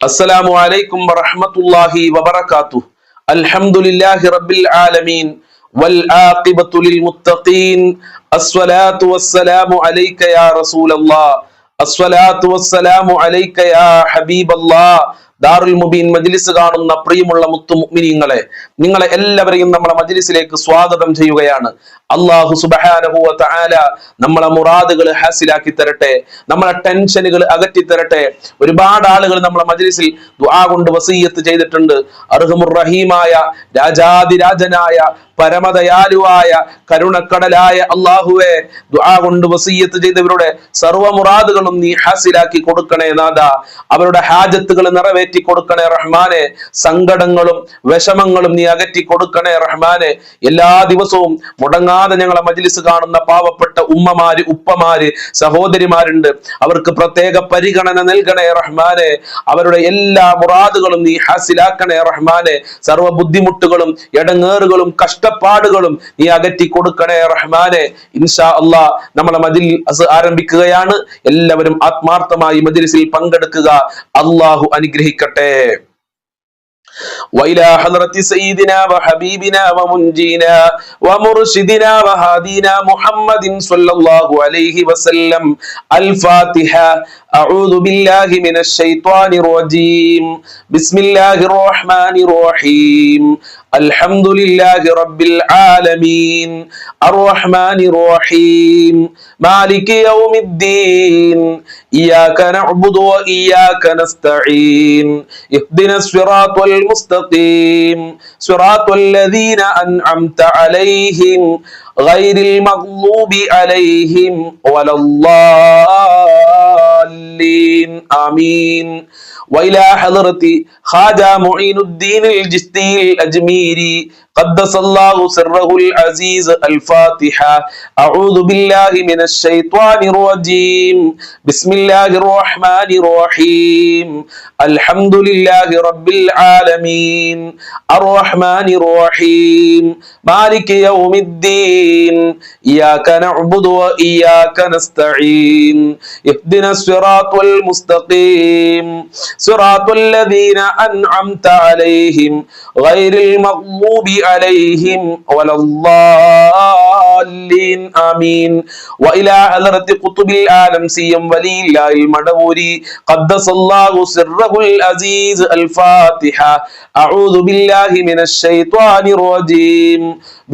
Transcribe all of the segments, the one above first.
السلام عليكم ورحمة الله وبركاته. الحمد لله رب العالمين والعاقبة للمتقين. الصلاة والسلام عليك يا رسول الله. الصلاة والسلام عليك يا حبيب الله. ദാറുൽ മുബീൻ മജ്ലിസ് കാണുന്ന പ്രിയമുള്ള മുത്തു മുഅ്മിനീങ്ങളെ, നിങ്ങളെ എല്ലാവരെയും നമ്മുടെ മജ്ലിസിലേക്ക് സ്വാഗതം ചെയ്യുകയാണ്. അല്ലാഹു സുബ്ഹാനഹു വ തആല നമ്മളെ മുറാദുകൾ ഹാസിലാക്കി തരട്ടെ, നമ്മളെ ടെൻഷനുകൾ അകറ്റി തരട്ടെ. ഒരുപാട് ആളുകൾ നമ്മളെ മജ്ലിസിൽ ദുആ കൊണ്ട് വസിയ്യത്ത് ചെയ്തിട്ടുണ്ട്. അർഹമുർ റഹീമായ രാജാതിരാജനായ പരമദയാലുവായ കരുണക്കടലായ അല്ലാഹുവേ, ദുആ കൊണ്ട് വസിയ്യത്ത് ചെയ്തവരുടെ സർവ്വ മുറാദുകളും നീ ഹാസിലാക്കി കൊടുക്കണേ നാഥ. അവരുടെ ഹാജത്തുകൾ നിറവേറ്റി കൊടുക്കണേ റഹ്മാനെ. സങ്കടങ്ങളും വിഷമങ്ങളും നീ അകറ്റി കൊടുക്കണേ റഹ്മാനെ. എല്ലാ ദിവസവും മുടങ്ങാതെ ഞങ്ങളെ മജ്ലിസ് കാണുന്ന പാവപ്പെട്ട ഉമ്മമാര്, ഉപ്പമാര്, സഹോദരിമാരുണ്ട്. അവർക്ക് പ്രത്യേക പരിഗണന നൽകണേ റഹ്മാനെ. അവരുടെ എല്ലാ മുറാദുകളും നീ ഹാസിലാക്കണേ റഹ്മാനെ. സർവ്വ ബുദ്ധിമുട്ടുകളും എടങ്ങേറുകളും കഷ്ടപ്പാടുകളും നീ അകറ്റി കൊടുക്കണേ റഹ്മാനെ. ഇൻഷാ അല്ലാഹ് നമ്മളെ മജ്ലിസ് ആരംഭിക്കുകയാണ്. എല്ലാവരും ആത്മാർത്ഥമായി മജ്ലിസിൽ പങ്കെടുക്കുക. അല്ലാഹു അനുഗ്രഹിക്കട്ടെ. وإلى حضرة سيدنا وحبيبنا ومنجينا ومرشدنا وهادينا محمد صلى الله عليه وسلم. الفاتحة. أعوذ بالله من الشيطان الرجيم. بسم الله الرحمن الرحيم. الحمد لله رب العالمين الرحمن الرحيم مالك يوم الدين إياك نعبد وإياك نستعين اهدنا الصراط المستقيم صراط الذين أنعمت عليهم غير المغضوب عليهم ولا الضالين آمين. وإلى حضرة خواجة معين الدين الجشتي الأجميري قدس الله سره العزيز. الفاتحة. أعوذ بالله من الشيطان الرجيم. بسم الله الرحمن الرحيم. الحمد لله رب العالمين الرحمن الرحيم مالك يوم الدين إياك نعبد وإياك نستعين اهدنا الصراط المستقيم صراط الذين أنعمت عليهم غير المغضوب عليهم ولا الضالين آمين. وإلى حضرة قطب العالم سيم ولي الله المدوري قدس الله سره العزيز. الفاتحة. أعوذ بالله من الشيطان الرجيم.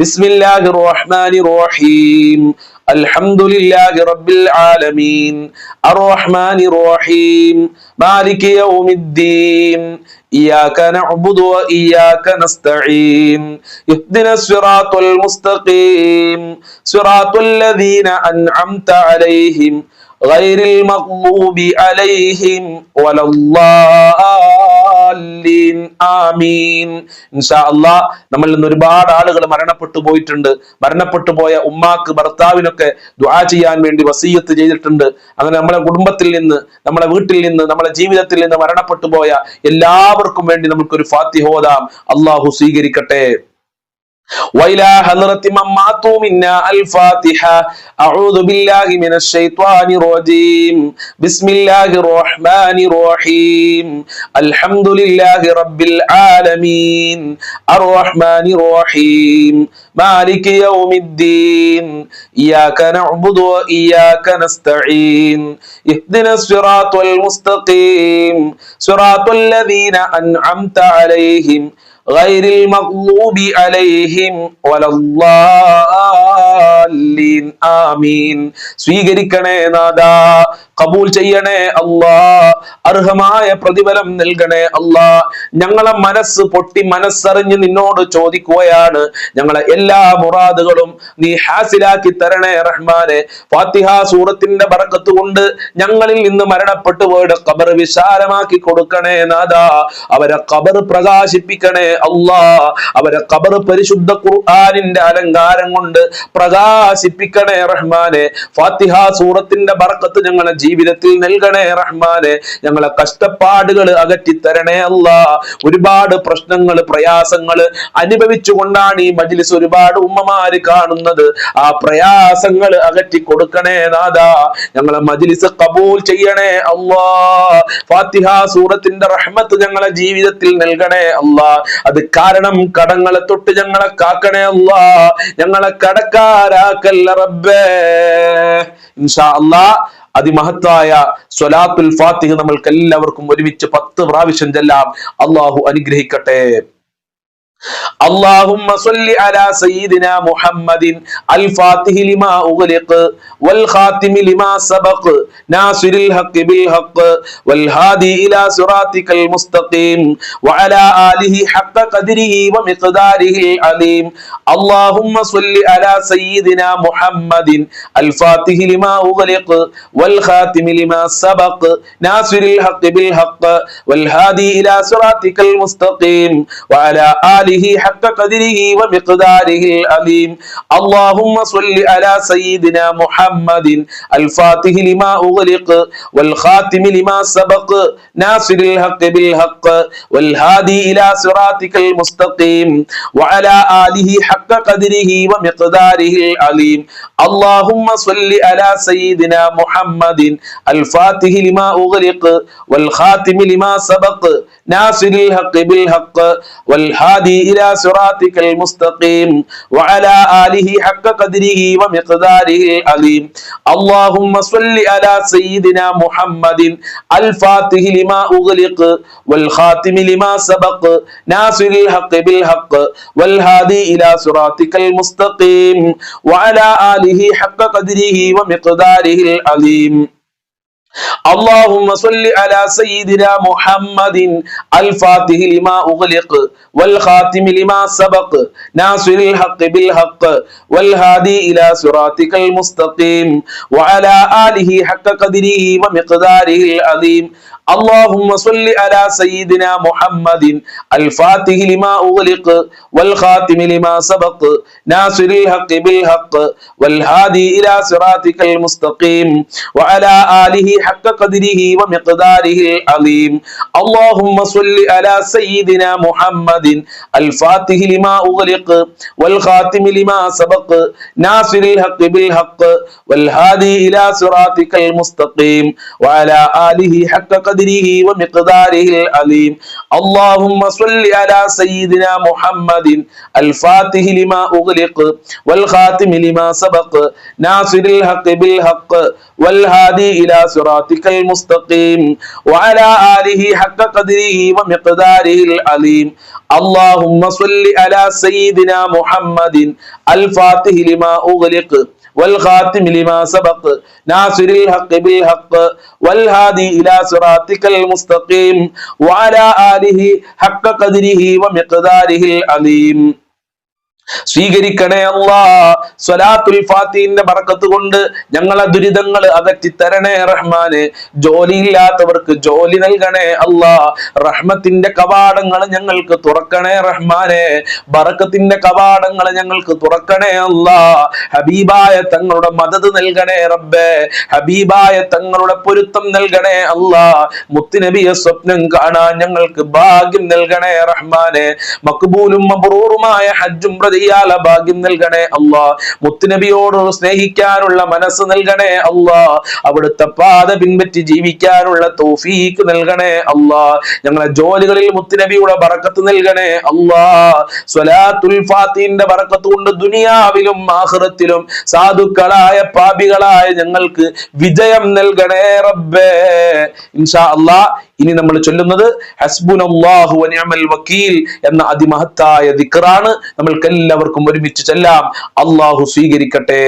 بسم الله الرحمن الرحيم. الحمد لله رب العالمين الرحمن الرحيم مالك يوم الدين إياك نعبد وإياك نستعين اهدنا الصراط المستقيم صراط الذين أنعمت عليهم غير المغضوب عليهم ولا الضالين آمين. ഇൻഷാ അല്ലാഹ് നമ്മളിൽ നിന്ന് ഒരുപാട് ആളുകൾ മരണപ്പെട്ടു പോയിട്ടുണ്ട്. മരണപ്പെട്ടു പോയ ഉമ്മാക്ക്, ഭർത്താവിനൊക്കെ ദുആ ചെയ്യാൻ വേണ്ടി വസിയ്യത്ത് ചെയ്തിട്ടുണ്ട്. അങ്ങനെ നമ്മളെ കുടുംബത്തിൽ നിന്ന്, നമ്മളെ വീട്ടിൽ നിന്ന്, നമ്മളെ ജീവിതത്തിൽ നിന്ന് മരണപ്പെട്ടു പോയ എല്ലാവർക്കും വേണ്ടി നമുക്കൊരു ഫാത്തിഹ ഓതാം. അല്ലാഹു സ്വീകരിക്കട്ടെ. وإلى حضرة من ماتوا منا. الفاتحة. أعوذ بالله من الشيطان الرجيم. بسم الله الرحمن الرحيم. الحمد لله رب العالمين الرحمن الرحيم مالك يوم الدين إياك نعبد وإياك نستعين اهدنا الصراط المستقيم صراط الذين أنعمت عليهم غير المغضوب عليهم ولا الضالين آمين. സ്വീകരിക്കണേ നാഥാ, കബൂൽ ചെയ്യണേ അല്ലാ, അർഹമായ പ്രതിഫലം നൽകണേ അല്ലാ. ഞങ്ങളെ മനസ്സ് പൊട്ടി മനസ്സറിഞ്ഞ് നിന്നോട് ചോദിക്കുകയാണ്. ഞങ്ങളെ എല്ലാ മുറാദുകളും നീ ഹാസിലാക്കി തരണേ റഹ്മാനെ. ഫാത്തിഹ സൂറത്തിന്റെ ബറക്കത്ത് കൊണ്ട് ഞങ്ങളിൽ നിന്ന് മരണപ്പെട്ടു പോയുടെ ഖബർ വിശാലമാക്കി കൊടുക്കണേ നാഥാ. അവരെ ഖബർ പ്രകാശിപ്പിക്കണേ അല്ലാ. അവരെ ഖബർ പരിശുദ്ധ ഖുർആനിന്റെ അലങ്കാരം കൊണ്ട് പ്രകാശിപ്പിക്കണേ റഹ്മാനെ. ഫാത്തിഹ സൂറത്തിന്റെ ബറക്കത്ത് ഞങ്ങളെ ജീവിതത്തിൽ നൽകണേ റഹ്മാനെ. ഞങ്ങളെ കഷ്ടപ്പാടുകൾ അകറ്റിത്തരണേ അല്ലാ. ഒരുപാട് പ്രശ്നങ്ങൾ പ്രയാസങ്ങൾ അനുഭവിച്ചുകൊണ്ടാണ് ഈ മജ്ലിസ് ഒരുപാട് ഉമ്മമാര് കാണുന്നത്. ആ പ്രയാസങ്ങൾ അകറ്റി കൊടുക്കണേ നാദാ. ഞങ്ങളെ മജ്ലിസ് ഖബൂൽ ചെയ്യണേ അല്ലാ. ഫാത്തിഹ സൂറത്തിന്റെ റഹ്മത്ത് ഞങ്ങളെ ജീവിതത്തിൽ നൽകണേ അല്ലാ. അത് കാരണം കടങ്ങളെ തൊട്ട് ഞങ്ങളെ കാക്കണേ അല്ലാ. ഞങ്ങളെ കടക്കാരാക്കല്ല റബ്ബേ. ഇൻഷാ അല്ലാഹ് അതിമഹത്തായ സ്വലാത്തുൽ ഫാത്തിഹ നമ്മൾക്ക് എല്ലാവർക്കും ഒരുമിച്ച് 10 പ്രാവശ്യം ചെല്ലാം. അല്ലാഹു അനുഗ്രഹിക്കട്ടെ. اللهم صل على سيدنا محمد الفاتح لما أغلق والخاتم لما سبق ناصر الحق بالحق والهادي إلى صراطك المستقيم وعلى آله حق قدره ومقداره العظيم. اللهم صل على سيدنا محمد الفاتح لما أغلق والخاتم لما سبق ناصر الحق بالحق والهادي إلى صراطك المستقيم وعلى آله حق قدره ومقداره العظيم. اللهم صل على سيدنا محمد الفاتح لما أغلق والخاتم لما سبق ناصر الحق بالحق والهادي إلى صراطك المستقيم وعلى آله حق قدره ومقداره العظيم. اللهم صل على سيدنا محمد الفاتح لما أغلق والخاتم لما سبق ناصر الحق بالحق والهادي إلى صراطك المستقيم وعلى آله حق قدره ومقداره العظيم. اللهم صل على سيدنا محمد الفاتح لما أغلق والخاتم لما سبق ناصر الحق بالحق والهادي إلى صراطك المستقيم وعلى آله حق قدره ومقداره العظيم. اللهم صل على سيدنا محمد الفاتح لما أغلق والخاتم لما سبق ناصر الحق بالحق والهادي إلى صراطك المستقيم وعلى آله حق قدره ومقداره العظيم. اللهم صل على سيدنا محمد الفاتح لما أغلق والخاتم لما سبق ناصر الحق بالحق والهادي إلى صراطك المستقيم وعلى آله حق قدره ومقداره العظيم. اللهم صل على سيدنا محمد الفاتح لما أغلق والخاتم لما سبق ناصر الحق بالحق والهادي إلى صراطك المستقيم وعلى آله حق قدره ومقداره العظيم. اللهم صل على سيدنا محمد الفاتح لما أغلق والخاتم لما سبق ناصر الحق بالحق والهادي إلى صراطك المستقيم وعلى آله حق قدره ومقداره العظيم. اللهم صل على سيدنا محمد الفاتح لما أغلق والخاتم لما سبق ناصر الحق بالحق والهادي إلى صراطك المستقيم وعلى آله حق قدره ومقداره العظيم. സ്വീകരിക്കണേ അല്ലാ. സ്വലാത്തുൽ ഫാത്തിഹിന്റെ ബറക്കത്ത് കൊണ്ട് ഞങ്ങളെ ദുരിതങ്ങൾ അകറ്റി തരണേ റഹ്മാനെ. ജോലിയില്ലാത്തവർക്ക് ജോലി നൽകണേ അല്ലാ. റഹ്മത്തിന്റെ കവാടങ്ങൾ ഞങ്ങൾക്ക് തുറക്കണേ റഹ്മാനെ. ബറക്കത്തിന്റെ കവാടങ്ങൾ ഞങ്ങൾക്ക് തുറക്കണേ അല്ലാ. ഹബീബായ തങ്ങളുടെ മദദ് നൽകണേ റബ്ബേ. ഹബീബായ തങ്ങളുടെ പൊരുത്തം നൽകണേ അല്ലാ. മുത്തുനബിയെ സ്വപ്നം കാണാൻ ഞങ്ങൾക്ക് ഭാഗ്യം നൽകണേ റഹ്മാനെ. മഖ്ബൂലും മബ്റൂറുമായ ഹജ്ജും ഭാഗ്യം നൽകണേ അല്ലാ. മുത്തുനബിയോട് സ്നേഹിക്കാനുള്ള മനസ്സ് നൽകണേ അല്ലാ. അവിടുത്തെ പാത പിൻപറ്റി ജീവിക്കാനുള്ള തൗഫീഖ് നൽകണേ അല്ലാ. ഞങ്ങളെ ജോലികളിൽ മുത്തുനബിയുടെ ബറക്കത്ത് നൽകണേ അല്ലാ. സ്വലാത്തുൽ ഫാത്തിഹിന്റെ ബറക്കത്ത് കൊണ്ട് ദുനിയാവിലും ആഖിറത്തിലും സാധുക്കളായ പാപികളായ ഞങ്ങൾക്ക് വിജയം നൽകണേ റബ്ബേ. ഇൻഷാ അല്ലാഹ് ഇനി നമ്മൾ ചൊല്ലുന്നത് ഹസ്ബുനല്ലാഹു വ നിഅമൽ വക്കീൽ എന്ന അതിമഹത്തായ ദിക്റാണ്. നമ്മൾക്ക് എല്ലാവർക്കും ഒരുമിച്ച് ചൊല്ലാം. അല്ലാഹു സ്വീകരിക്കട്ടെ.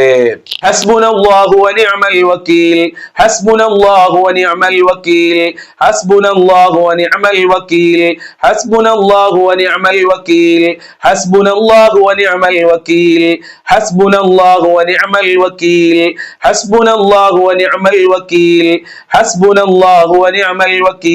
ഹസ്ബുനല്ലാഹു വ നിഅമൽ വക്കീൽ ഹസ്ബുനല്ലാഹു വ നിഅമൽ വക്കീൽ ഹസ്ബുനല്ലാഹു വ നിഅമൽ വക്കീൽ ഹസ്ബുനല്ലാഹു വ നിഅമൽ വക്കീൽ ഹസ്ബുനല്ലാഹു വ നിഅമൽ വക്കീൽ ഹസ്ബുനല്ലാഹു വ നിഅമൽ വക്കീൽ ഹസ്ബുനല്ലാഹു വ നിഅമൽ വക്കീൽ ഹസ്ബുനല്ലാഹു വ നിഅമൽ വക്കീൽ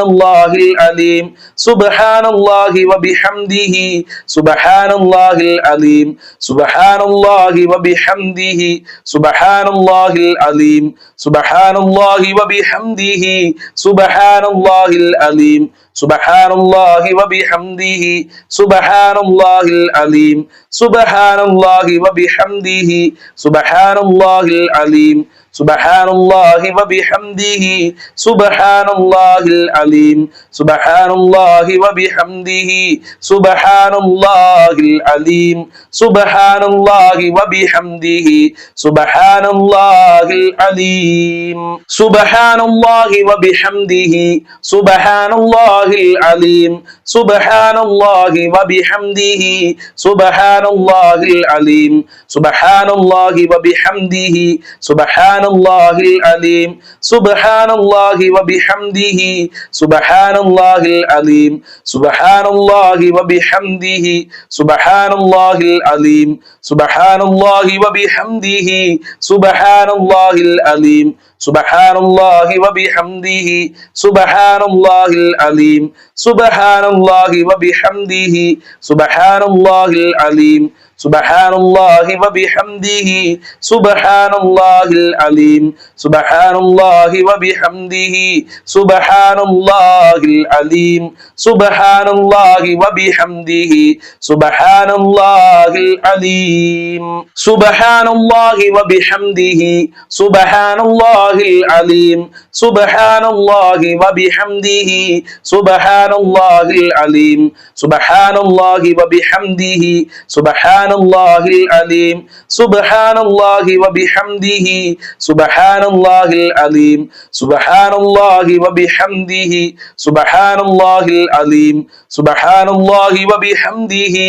Subhanallahil Alim. Subhanallahi wa bihamdihi. Subhanallahil Alim. Subhanallahi wa bihamdihi. Subhanallahil Alim. Subhanallahi wa bihamdihi. Subhanallahil Alim. Subhanallahi wa bihamdihi. Subhanallahil Alim. Subhanallahi wa bihamdihi. Subhanallahil Alim. Subhanallahi wa bihamdihi. Subhanallahil Alim. Subhanallahi wa bihamdihi. Subhanallahil Alim. Subhanallahi wa bihamdihi. Subhanallahil Alim. Subhanallahi wa bihamdihi. Subhanallahil Alim. Subhanallahi wa bihamdihi. Subhanallahil Alim. Subhanallahi wa bihamdihi. Subhanallahil Alim. Subhanallahi wa bihamdihi. Subhanallahil Alim. Subhanallahi wa bihamdihi. Subhanallahil Alim. Subhanallahi wa bihamdihi. Subhanallahil Alim. Subhanallahi wa bihamdihi. Subhanallahil Alim. Subhanallahi wa bihamdihi. Subhanallahil Alim. Subhanallahi wa bihamdihi. Subhanallahil Alim. Subhanallahi wa bihamdihi. Subhanallahil Alim. Subhanallahi wa bihamdihi. Subhanallahil Alim. Subhanallahi wa bihamdihi. Subhanallahil Alim. Subhanallahi wa bihamdihi. Subhanallahil Alim. Subhanallahi wa bihamdihi. Subhanallahil Alim. Subhanallahi wa bihamdihi. Subhanallahil Alim. Subhanallahi wa bihamdihi. Subhanallahil Alim. Subhanallahi wa bihamdihi. Subhanallahil Alim. Subhanallahi wa bihamdihi.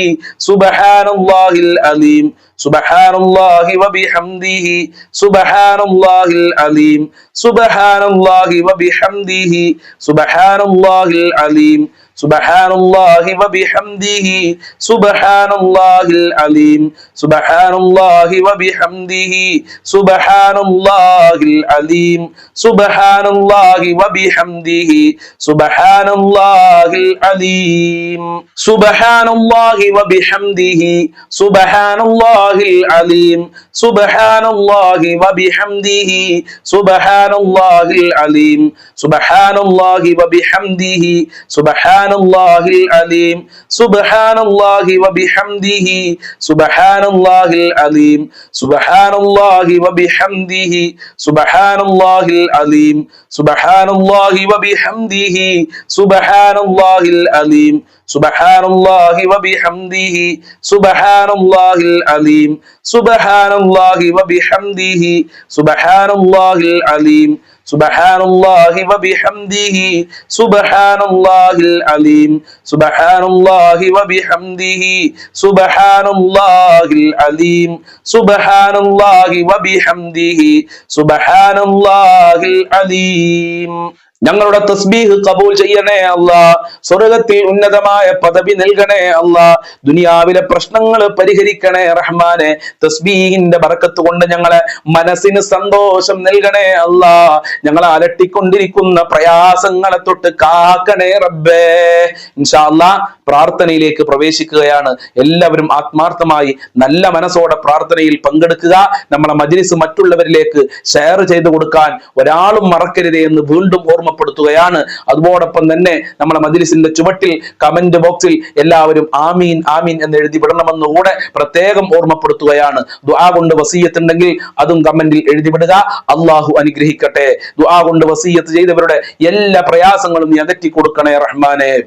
Subhanallahil Alim. Subhanallahi wa bihamdihi. Subhanallahil Alim. Subhanallahi wa bihamdihi. Subhanallahil Alim. Subhanallahi wa bihamdihi. Subhanallahil Alim. Subhanallahi wa bihamdihi. Subhanallahil Alim. Subhanallahi wa bihamdihi. Subhanallahil Alim. Subhanallahi wa bihamdihi. Subhanallahil Alim. Subhanallahi wa bihamdihi. Subhanallahil Alim. Subhanallahi wa bihamdihi. Subhanallahil Alim. Subhanallahi wa bihamdihi. Subhanallahil Alim. Subhanallahi wa bihamdihi. Subhanallahil Alim. Subhanallahi wa bihamdihi. Subhanallahil Alim. Subhanallahi wa bihamdihi. Subhanallahil Alim. Subhanallahi wa bihamdihi. Subhanallahil Alim. Subhanallahi wa bihamdihi. Subhanallahil Alim. Subhanallahi wa bihamdihi. Subhanallahil Alim. ഞങ്ങളുടെ തസ്ബീഹ് കബൂൽ ചെയ്യണേ അല്ലാ. സ്വർഗ്ഗത്തിൽ ഉന്നതമായ പദവി നൽകണേ അല്ലാ. ദുനിയാവിലെ പ്രശ്നങ്ങൾ പരിഹരിക്കണേ റഹ്മാനെ. തസ്ബീഹിന്റെ ബർക്കത്ത് കൊണ്ട് ഞങ്ങളെ മനസ്സിന് സന്തോഷം നൽകണേ അല്ലാ. ഞങ്ങളെ അലട്ടിക്കൊണ്ടിരിക്കുന്ന പ്രയാസങ്ങളെ തൊട്ട് കാക്കണേ റബ്ബേ. ഇൻഷാ അല്ലാ പ്രാർത്ഥനയിലേക്ക് പ്രവേശിക്കുകയാണ്. എല്ലാവരും ആത്മാർത്ഥമായി നല്ല മനസ്സോടെ പ്രാർത്ഥനയിൽ പങ്കെടുക്കുക. നമ്മളെ മജ്‌ലിസ് മറ്റുള്ളവരിലേക്ക് ഷെയർ ചെയ്തു കൊടുക്കാൻ ഒരാളും മറക്കരുതേ എന്ന് വീണ്ടും ഓർമ്മപ്പെടുത്തുകയാണ്. അതോടൊപ്പം തന്നെ നമ്മളെ മജ്‌ലിസിന്റെ ചുവട്ടിൽ കമന്റ് ബോക്സിൽ എല്ലാവരും ആമീൻ ആമീൻ എന്ന് എഴുതി വിടണമെന്ന് കൂടെ പ്രത്യേകം ഓർമ്മപ്പെടുത്തുകയാണ്. ദുആ കൊണ്ട് വസിയത്ത് ഉണ്ടെങ്കിൽ അതും കമന്റിൽ എഴുതി വിടുക. അല്ലാഹു അനുഗ്രഹിക്കട്ടെ. ദുആ കൊണ്ട് വസിയത്ത് ചെയ്തവരുടെ എല്ലാ പ്രയാസങ്ങളും നീ അകറ്റി കൊടുക്കണേ റഹ്മാനെ.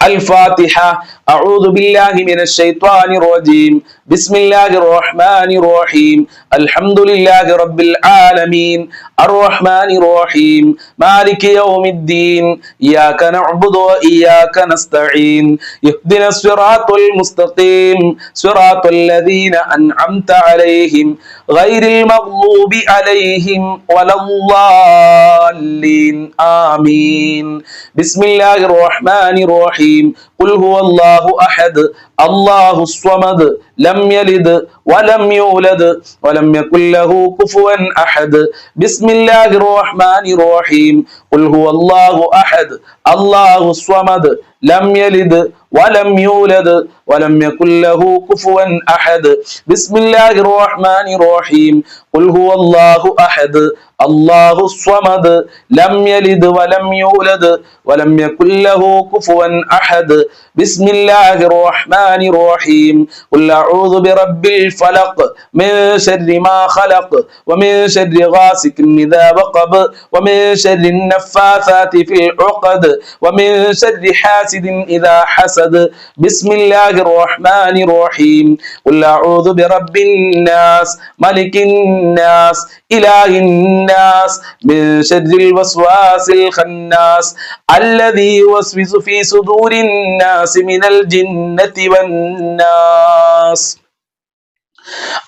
الفاتحة. أعوذ بالله من الشيطان الرجيم. بسم الله الرحمن الرحيم. الحمد لله رب العالمين. الرحمن الرحيم. مالك يوم الدين. إياك نعبد وإياك نستعين. اهدنا الصراط المستقيم. صراط الذين أنعمت عليهم غير المغضوب عليهم ولا الضالين. آمين. بسم الله الرحمن الرحيم قل هو الله أحد الله الصمد لم يلد ولم يولد ولم يكن له كفوا أحد بسم الله الرحمن الرحيم قل هو الله أحد الله الصمد لم يلد ولم يولد ولم يكن له كفوا أحد بسم الله الرحمن الرحيم قل هو الله أحد الله الصمد لم يلد ولم يولد ولم يكن له كفوا أحد بسم الله الرحمن الرحيم قل أعوذ برب الفلق من شر ما خلق ومن شر غاسق إذا وقب ومن شر النفاثات في العقد ومن شر حاسد إذا حسد بسم الله الرحمن الرحيم قل أعوذ برب الناس ملك الناس إله الناس من شر الوسواس الخناس الذي يوسوس في صدور الناس من الجنة والناس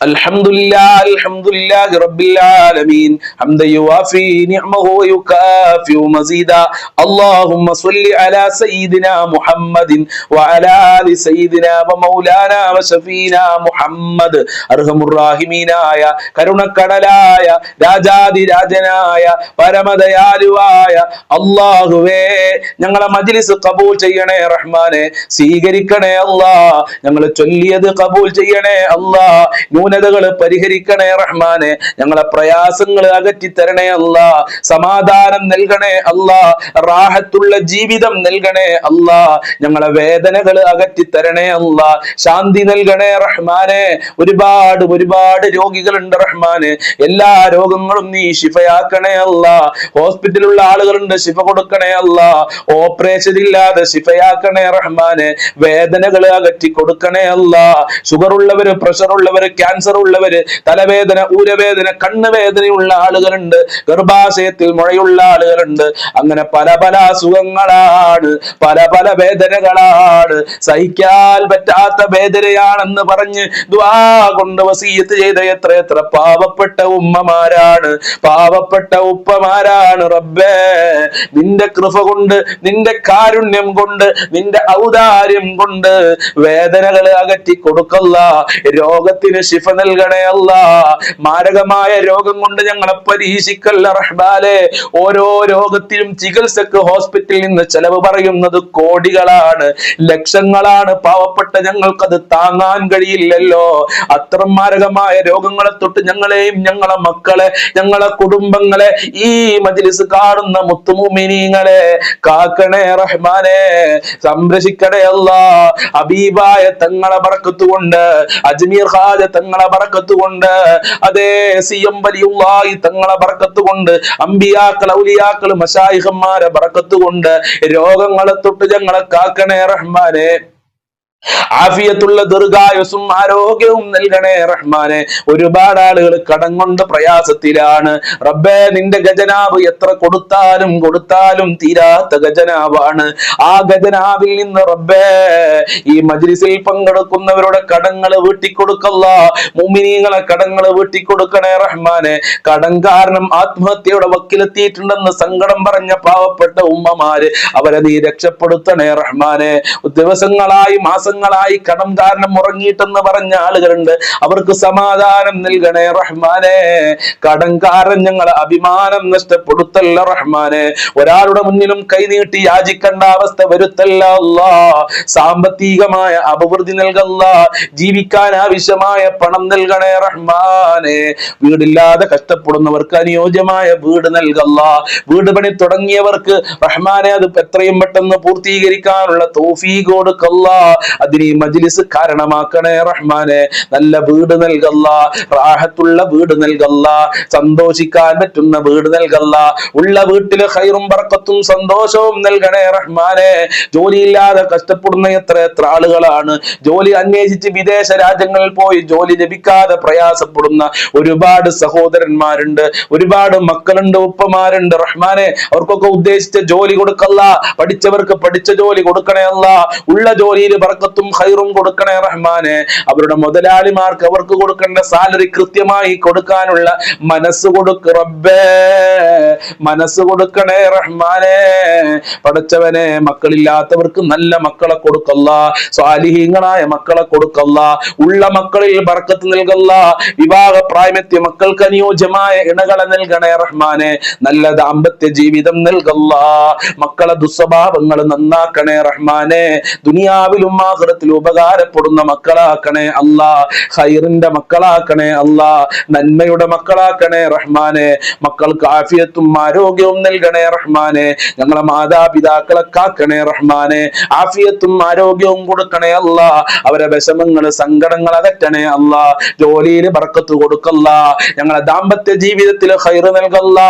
الحمد لله رب العالمين حمدا يوافي نعمه ويكافئ مزيدا اللهم صل على سيدنا محمد وعلى آل سيدنا ومولانا وشفينا محمد أرحم الراحمين آية കരുണക്കടലായ രാജാതിരാജനായ പരമദയാലുവായ അല്ലാഹുവേ ഞങ്ങളെ മജ്ലിസ് ഖബൂൽ ചെയ്യണേ റഹ്മാനെ സ്വീകരിക്കണേ അല്ലാഹ് ഞങ്ങൾ ചൊല്ലിയത് ഖബൂൽ ചെയ്യണേ അല്ലാഹ് ന്യൂനതകൾ പരിഹരിക്കണേ റഹ്മാനെ ഞങ്ങളെ പ്രയാസങ്ങൾ അകറ്റി തരണേ അല്ലാ സമാധാനം നൽകണേ അല്ലാ റാഹത്തുള്ള ജീവിതം നൽകണേ അല്ലാ ഞങ്ങളെ വേദനകൾ അകറ്റി തരണേ അല്ലാ ശാന്തി നൽകണേ റഹ്മാനെ ഒരുപാട് രോഗികളുണ്ട് റഹ്മാനെ എല്ലാ രോഗങ്ങളും നീ ശിഫയാക്കണേ അല്ലാ ഹോസ്പിറ്റലിലുള്ള ആളുകളുണ്ട് ശിഫ കൊടുക്കണേ അല്ലാ ഓപ്പറേഷൻ ഇല്ലാതെ ശിഫയാക്കണേ റഹ്മാനെ വേദനകൾ അകറ്റി കൊടുക്കണേ അല്ലാ ഷുഗർ ഉള്ളവര് പ്രഷർ ഉള്ളവര് ക്യാൻസർ ഉള്ളവര് തലവേദന ഊരവേദന കണ്ണുവേദനയുള്ള ആളുകളുണ്ട് ഗർഭാശയത്തിൽ മുഴയുള്ള ആളുകളുണ്ട് അങ്ങനെ പല അസുഖങ്ങളാണ് പല വേദനകളാണ് സഹിക്കാൻ പറ്റാത്ത വേദനയാണെന്ന് പറഞ്ഞ് ദുആ കൊണ്ട് വസിയത്ത് ചെയ്ത എത്ര പാവപ്പെട്ട ഉമ്മമാരാണ് പാവപ്പെട്ട ഉപ്പമാരാണ് റബ്ബേ നിന്റെ കൃപ കൊണ്ട് നിന്റെ കാരുണ്യം കൊണ്ട് നിന്റെ ഔദാര്യം കൊണ്ട് വേദനകൾ അകറ്റി കൊടുക്കല്ല രോഗത്തിന് ശിഫ നൽകണേ അല്ലാ മാരകമായ രോഗം കൊണ്ട് ഞങ്ങളെ പരീക്ഷിക്കല്ല റഹ്മാനെ ഓരോ രോഗത്തിലും ചികിത്സക്ക് ഹോസ്പിറ്റലിൽ നിന്ന് ചെലവ് പറയുന്നത് കോടികളാണ് ലക്ഷങ്ങളാണ് പാവപ്പെട്ട ഞങ്ങൾക്കത് താങ്ങാൻ കഴിയില്ലല്ലോ അത്തരം മാരകമായ രോഗങ്ങളെ തൊട്ട് ഞങ്ങളെയും ഞങ്ങളെ മക്കളെ ഞങ്ങളെ കുടുംബങ്ങളെ ഈ മജ്ലിസ് കാണുന്ന മുത്തുമുമിനീങ്ങളെ കാക്കണേ റഹ്മാനെ സംരക്ഷിക്കണേ അല്ലാ ഹബീബായ തങ്ങളെ ബറക്കത്ത് കൊണ്ട് അജ്മീർ ഖാജ തങ്ങളെ ബറക്കത്ത് കൊണ്ട് അതേ സിയം വലിയുള്ളാഹി തങ്ങളെ ബറക്കത്ത് കൊണ്ട് അമ്പിയാക്കൾ ഔലിയാക്കൾ മശായിഖന്മാരെ ബറക്കത്ത് കൊണ്ട് രോഗങ്ങളെ തൊട്ട് ഞങ്ങളെ കാക്കണേ റഹ്മാനെ ആഫിയത്തുള്ള ദീർഘായുസ്സും ആരോഗ്യവും നൽകണേ റഹ്മാനെ ഒരുപാട് ആളുകൾ കടം കൊണ്ട് പ്രയാസത്തിലാണ് റബ്ബേ നിന്റെ ഖജനാവ് എത്ര കൊടുത്താലും തീരാത്ത ഖജനാവാണ് ആ ഖജനാവിൽ നിന്ന് റബ്ബേ ഈ മജ്ലിസിൽ പങ്കെടുക്കുന്നവരുടെ കടങ്ങൾ വീട്ടിക്കൊടുക്കല്ല മുഅ്മിനീങ്ങളെ കടങ്ങൾ വീട്ടിക്കൊടുക്കണേ റഹ്മാനെ കടം കാരണം ആത്മഹത്യയുടെ വക്കിലെത്തിയിട്ടുണ്ടെന്ന് സങ്കടം പറഞ്ഞ പാവപ്പെട്ട ഉമ്മമാര് അവരെ നീ രക്ഷപ്പെടുത്തണേ റഹ്മാനെ ദിവസങ്ങളായി മാസങ്ങളായി കടം കാരണം ഉറങ്ങിയിട്ടെന്ന് പറഞ്ഞ ആളുകളുണ്ട് അവർക്ക് സമാധാനം നൽകണേ റഹ്മാനെ കടം കാരണം ഞങ്ങളെ അഭിമാനം നഷ്ടപ്പെടുത്തല്ല റഹ്മാനെ ഒരാളുടെ മുന്നിലും കൈനീട്ടി യാചിക്കേണ്ട അവസ്ഥ വരുത്തല്ല അല്ലാ സാമ്പത്തികമായ അഭിവൃദ്ധി നൽകല്ല ജീവിക്കാൻ ആവശ്യമായ പണം നൽകണേ റഹ്മാനെ വീടില്ലാതെ കഷ്ടപ്പെടുന്നവർക്ക് അനുയോജ്യമായ വീട് നൽകല്ല വീട് പണി തുടങ്ങിയവർക്ക് റഹ്മാനെ അത് എത്രയും പെട്ടെന്ന് പൂർത്തീകരിക്കാനുള്ള തൗഫീഖ് കൊടുക്കല്ല അതിന് ഈ മജ്ലിസ് കാരണമാക്കണേ റഹ്മാനെ നല്ല വീട് നൽകല്ല റാഹത്തുള്ള വീട് നൽകല്ല സന്തോഷിക്കാൻ പറ്റുന്ന വീട് നൽകല്ല ഉള്ള വീട്ടില് ഖൈറും ബർക്കത്തും സന്തോഷവും നൽകണേ റഹ്മാനെ ജോലിയില്ലാതെ കഷ്ടപ്പെടുന്ന എത്ര ആളുകളാണ് ജോലി അന്വേഷിച്ച് വിദേശ രാജ്യങ്ങളിൽ പോയി ജോലി ലഭിക്കാതെ പ്രയാസപ്പെടുന്ന ഒരുപാട് സഹോദരന്മാരുണ്ട് ഒരുപാട് മക്കളുണ്ട് ഉപ്പമാരുണ്ട് റഹ്മാനെ അവർക്കൊക്കെ ഉദ്ദേശിച്ച ജോലി കൊടുക്കല്ല പഠിച്ചവർക്ക് പഠിച്ച ജോലി കൊടുക്കണേ അല്ല ഉള്ള ജോലിയിൽ ബർക്കത്ത് ബർക്കത്തും ഖൈറും കൊടുക്കണേ റഹ്മാനെ. അവരുടെ മുതലാളിമാർക്ക് അവർക്ക് കൊടുക്കേണ്ട സാലറി കൃത്യമായി കൊടുക്കാനുള്ള മനസ്സ് കൊടുക്ക് റബ്ബേ, മനസ്സ് കൊടുക്കണേ റഹ്മാനെ. പടച്ചവനെ, മക്കളില്ലാത്തവർക്ക് നല്ല മക്കളെ കൊടുക്കല്ല, സ്വാലിഹീങ്ങളായ മക്കളെ കൊടുക്കല്ല, ഉള്ള മക്കളിൽ ബർക്കത്ത് നൽകല്ല, വിവാഹ പ്രായമെത്തിയ മക്കൾക്ക് അനുയോജ്യമായ ഇണകളെ നൽകണേ റഹ്മാനെ. നല്ല ദാമ്പത്യ ജീവിതം നൽകല്ല, മക്കളെ ദുസ്വഭാവങ്ങൾ നന്നാക്കണേ റഹ്മാനെ. ദുനിയാവിലും ആഖിറത്തിലും ഉപകാരപ്പെടുന്ന മക്കളാക്കണേ അല്ലാ, ഖൈറിന്റെ മക്കളാക്കണേ അല്ലാ, നന്മയുടെ മക്കളാക്കണേ റഹ്മാനെ. മക്കൾക്ക് ആഫിയത്തും ആരോഗ്യവും നൽകണേ റഹ്മാനെ. ഞങ്ങളെ മാതാപിതാക്കളെ കാക്കണേ റഹ്മാനെ, ആഫിയത്തും ആരോഗ്യവും കൊടുക്കണേ അല്ലാ. അവരെ വിഷമങ്ങൾ സങ്കടങ്ങൾ അകറ്റണേ അല്ലാ, ജോലിയിൽ ബർക്കത്ത് കൊടുക്കല്ല, ഞങ്ങളെ ദാമ്പത്യ ജീവിതത്തിൽ ഖൈറ് നൽകല്ല,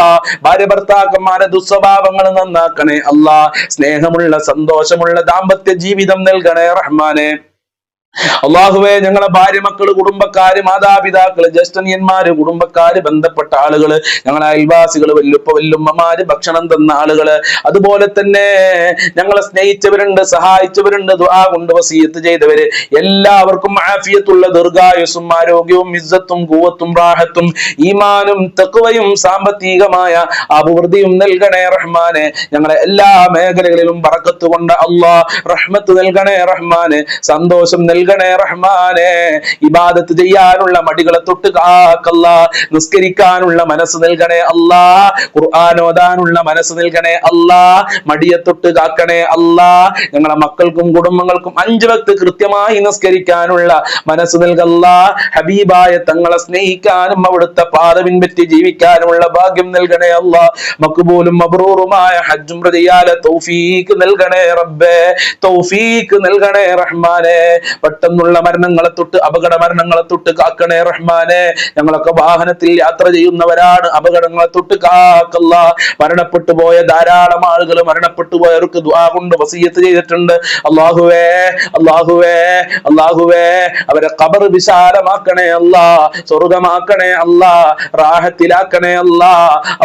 ഭാര്യ ഭർത്താക്കന്മാരെ ദുസ്വഭാവങ്ങൾ നന്നാക്കണേ അല്ലാ, സ്നേഹമുള്ള സന്തോഷമുള്ള ദാമ്പത്യ ജീവിതം നൽകണേ റഹ്മാനെ. അള്ളാഹുവേ, ഞങ്ങളെ ഭാര്യ മക്കള് കുടുംബക്കാര് മാതാപിതാക്കള് ജ്യേഷ്ഠനിയന്മാര് കുടുംബക്കാര് ബന്ധപ്പെട്ട ആളുകള് ഞങ്ങളെ അയൽവാസികള് വല്ലുപ്പ വല്ലുമ്മമാര് ഭക്ഷണം തന്ന ആളുകള് അതുപോലെ തന്നെ ഞങ്ങളെ സ്നേഹിച്ചവരുണ്ട്, സഹായിച്ചവരുണ്ട്, ദുആ കൊണ്ട് വസിയത്ത് ചെയ്തവര് എല്ലാവർക്കും ആഫിയത്തുള്ള ദീർഘായുസ്സും ആരോഗ്യവും ഇസ്സത്തും ഖുവത്തും റാഹത്തും ഈമാനും തഖ്വയും സാമ്പത്തികമായ അഭിവൃദ്ധിയും നൽകണേ റഹ്മാനെ. ഞങ്ങളെ എല്ലാ മേഖലകളിലും ബറക്കത്ത് കൊണ്ട് അല്ലാഹ് റഹ്മത്ത് നൽകണേ റഹ്മാനെ, സന്തോഷം നൽകണേ റഹ്മാനെ. ഇബാദത്ത് ചെയ്യാനുള്ള മടികളെ തൊട്ട് കാക്കല്ല, നിസ്കരിക്കാനുള്ള മനസ്സ് നൽകണേ അല്ലാ, ഖുർആൻ ഓതാനുള്ള മനസ്സ് നൽകണേ അല്ലാ, മടിയെ തൊട്ട് കാക്കണേ അല്ലാ. ഞങ്ങളെ മക്കൾക്കും കുടുംബങ്ങൾക്കും 5 വക്ത് കൃത്യമായി നിസ്കരിക്കാനുള്ള മനസ്സ് നൽകല്ല, ഹബീബായ തങ്ങളെ സ്നേഹിക്കാനും അവിടുത്തെ പാത പിൻപറ്റി ജീവിക്കാനുമുള്ള ഭാഗ്യം നൽകണേ അല്ലാ. മഖ്ബൂലും മബ്റൂറുമായ ഹജ്ജും ചെയ്യാനുള്ള തൗഫീഖ് നൽകണേ റബ്ബേ, തൗഫീഖ് നൽകണേ റഹ്മാനെ. പെട്ടെന്നുള്ള മരണങ്ങളെ തൊട്ട് അപകട മരണങ്ങളെ തൊട്ട് കാക്കണേ റഹ്മാനെ. ഞങ്ങളൊക്കെ വാഹനത്തിൽ യാത്ര ചെയ്യുന്നവരാണ്, അപകടങ്ങളെ തൊട്ട് കാക്കല്ല. മരണപ്പെട്ടു പോയ ധാരാളം ആളുകൾ മരണപ്പെട്ടു പോയവർക്ക് ദുആ കൊണ്ട് വസിയത്ത് ചെയ്തിട്ടുണ്ട്. അല്ലാഹുവേ, അല്ലാഹുവേ, അല്ലാഹുവേ, അവരെ ഖബർ വിശാലമാക്കണേ അല്ലാ, സ്വർഗ്ഗമാക്കണേ അല്ലാ, റാഹത്തിലാക്കണേ അല്ലാ.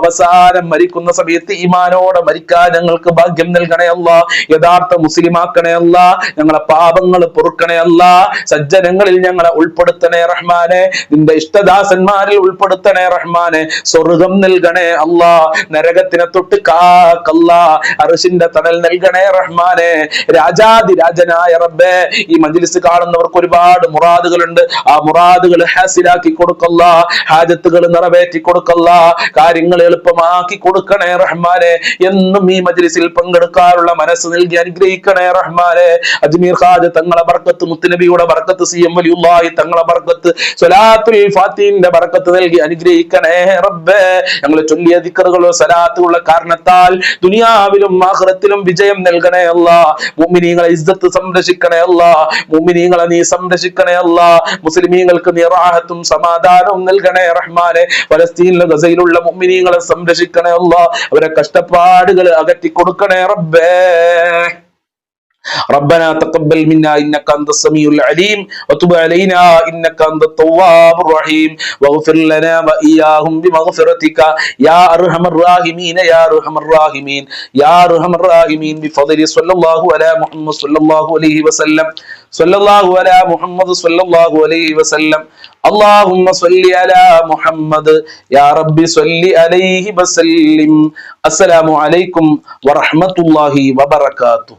അവസാനം മരിക്കുന്ന സമയത്ത് ഈമാനോടെ മരിക്കാൻ ഞങ്ങൾക്ക് ഭാഗ്യം നൽകണേ അല്ലാ, യഥാർത്ഥ മുസ്ലിമാക്കണേ അല്ലാ. ഞങ്ങളെ പാപങ്ങൾ പൊറുക്കണേ അല്ലാ, സജ്ജനങ്ങളിൽ ഞങ്ങളെ ഉൾപ്പെടുത്തണേ റഹ്മാനെ, നിന്റെ ഇഷ്ടദാസന്മാരിൽ ഉൾപ്പെടുത്തണേ റഹ്മാനെ. സ്വർഗം നൽകണേ അല്ലാ, നരകത്തിനെ തൊട്ട് കാക്കല്ലാ, അർശിന്റെ തണൽ നൽകണേ റഹ്മാനെ. രാജാതിരാജനായ റബ്ബേ, ഈ മജ്ലിസ് കാണുന്നവർക്ക് ഒരുപാട് മുറാദുകളുണ്ട്, ആ മുറാദുകൾ ഹാസിലാക്കി കൊടുക്കല്ല, ഹാജത്തുകൾ നിറവേറ്റി കൊടുക്കല്ല, കാര്യങ്ങൾ എളുപ്പമാക്കി കൊടുക്കണേ റഹ്മാനെ. എന്നും ഈ മജ്ലിസിൽ പങ്കെടുക്കാനുള്ള മനസ്സ് നൽകി അനുഗ്രഹിക്കണേ റഹ്മാനെ. അജ്മീർ ഖാജ തങ്ങളെ ബർക്കത്ത്, മുത്തുനബിയുടെ ബർക്കത്ത്, സിഎം വലിയുള്ളാഹി തങ്ങളെ ബർക്കത്ത്, സ്വലാത്തുൽ ഫാത്തിഹിന്റെ ബർക്കത്ത് നൽകി അനുഗ്രഹിക്കണേ റബ്ബേ. ഞങ്ങൾ ചൊല്ലിയ ദിക്റുകളോ സലാത്തുള്ള കാരണത്താൽ ദുനിയാവിലും ആഖിറത്തിലും വിജയം നൽകണേ അല്ലാ. മുഅ്മിനീങ്ങളെ ഇസ്സത്ത് സംരക്ഷിക്കണേ അല്ലാ, മുഅ്മിനീങ്ങളെ നീ സംരക്ഷിക്കണേ അല്ലാ. മുസ്ലിമീങ്ങൾക്ക് നീ റാഹത്തും സമാധാനവും നൽകണേ റഹ്മാനെ. ഫലസ്തീനിലെ ഗസയിലുള്ള മുഅ്മിനീങ്ങളെ സംരക്ഷിക്കണേ അല്ലാ, അവരെ കഷ്ടപ്പാടുകൾ അകറ്റി കൊടുക്കണേ റബ്ബേ. ربنا تقبل منا إنك أنت السميع العليم وتب علينا إنك أنت التواب الرحيم واغفر لنا وإياهم بمغفرتك يا أرحم الراحمين يا أرحم الراحمين يا أرحم الراحمين بفضل صلى الله على محمد صلى الله عليه وسلم صلى الله على محمد صلى الله عليه وسلم اللهم صل على محمد يا رب صل عليه وسلم. السلام عليكم ورحمة الله وبركاته.